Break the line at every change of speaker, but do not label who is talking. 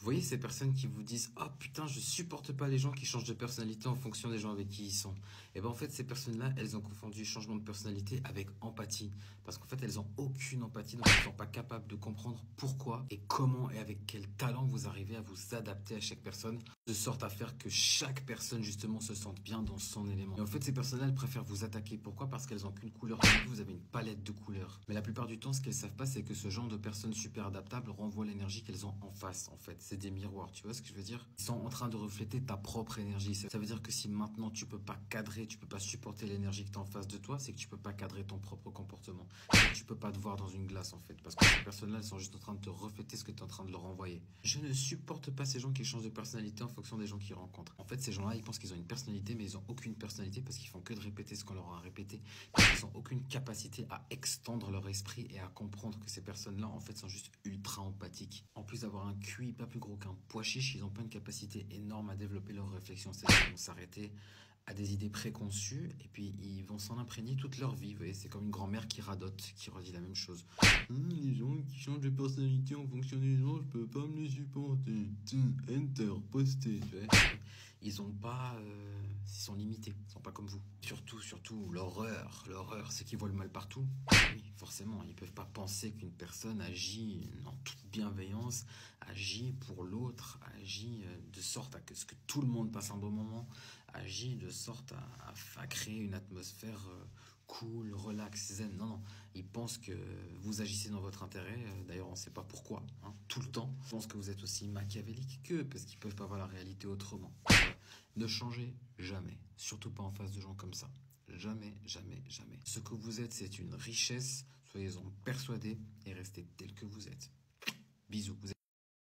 voyez ces personnes qui vous disent: «Ah putain, je supporte pas les gens qui changent de personnalité en fonction des gens avec qui ils sont». Et ben en fait, ces personnes-là, elles ont confondu changement de personnalité avec empathie. Parce qu'en fait, elles ont aucune empathie, donc elles sont pas capables de comprendre pourquoi et comment et avec quel talent vous arrivez à vous adapter à chaque personne, de sorte à faire que chaque personne justement se sente bien dans son élément. Et en fait, ces personnes-là, elles préfèrent vous attaquer. Pourquoi? Parce qu'elles ont qu'une couleur. Vous avez une palette de couleurs. Mais la plupart du temps, ce qu'elles savent pas, c'est que ce genre de personnes super adaptables renvoient l'énergie qu'elles ont en face, en fait. C'est des miroirs, tu vois ce que je veux dire? Ils sont en train de refléter ta propre énergie. Ça veut dire que si maintenant tu peux pas cadrer, tu peux pas supporter l'énergie que tu as en face de toi, c'est que tu peux pas cadrer ton propre comportement. Tu peux pas te voir dans une glace, en fait. Parce que ces personnes-là, elles sont juste en train de te refléter ce que tu es en train de leur envoyer. Je ne supporte pas ces gens qui changent de personnalité en fonction des gens qu'ils rencontrent. En fait, ces gens-là, ils pensent qu'ils ont une personnalité, mais ils ont aucune personnalité parce qu'ils font que de répéter ce qu'on leur a répété. Ils ont aucune capacité à extendre leur esprit et à comprendre que ces personnes-là, en fait, sont juste ultra empathiques. En plus d'avoir un QI pas plus gros qu'un pois chiche, ils n'ont pas une capacité énorme à développer leur réflexion. C'est-à-dire qu'ils vont s'arrêter à des idées préconçues et puis ils vont s'en imprégner toute leur vie. Vous voyez, c'est comme une grand-mère qui radote, qui redit la même chose. Les gens qui changent de personnalité en fonction des gens, je peux pas me les supporter. Enter, poster. Tu vois. Ils ont pas, ils sont limités, ils sont pas comme vous. Surtout, l'horreur, c'est qu'ils voient le mal partout. Oui, forcément, ils peuvent pas penser qu'une personne agit en toute bienveillance, agit pour l'autre, agit de sorte à ce que tout le monde passe un bon moment, agit de sorte à créer une atmosphère cool, relax, zen. Non, ils pensent que vous agissez dans votre intérêt. D'ailleurs, on ne sait pas pourquoi, hein, tout le temps. Ils pensent que vous êtes aussi machiavélique qu'eux, parce qu'ils peuvent pas voir la réalité autrement. Ne changez jamais, surtout pas en face de gens comme ça. Jamais, jamais, jamais. Ce que vous êtes, c'est une richesse. Soyez-en persuadés et restez tel que vous êtes. Bisous.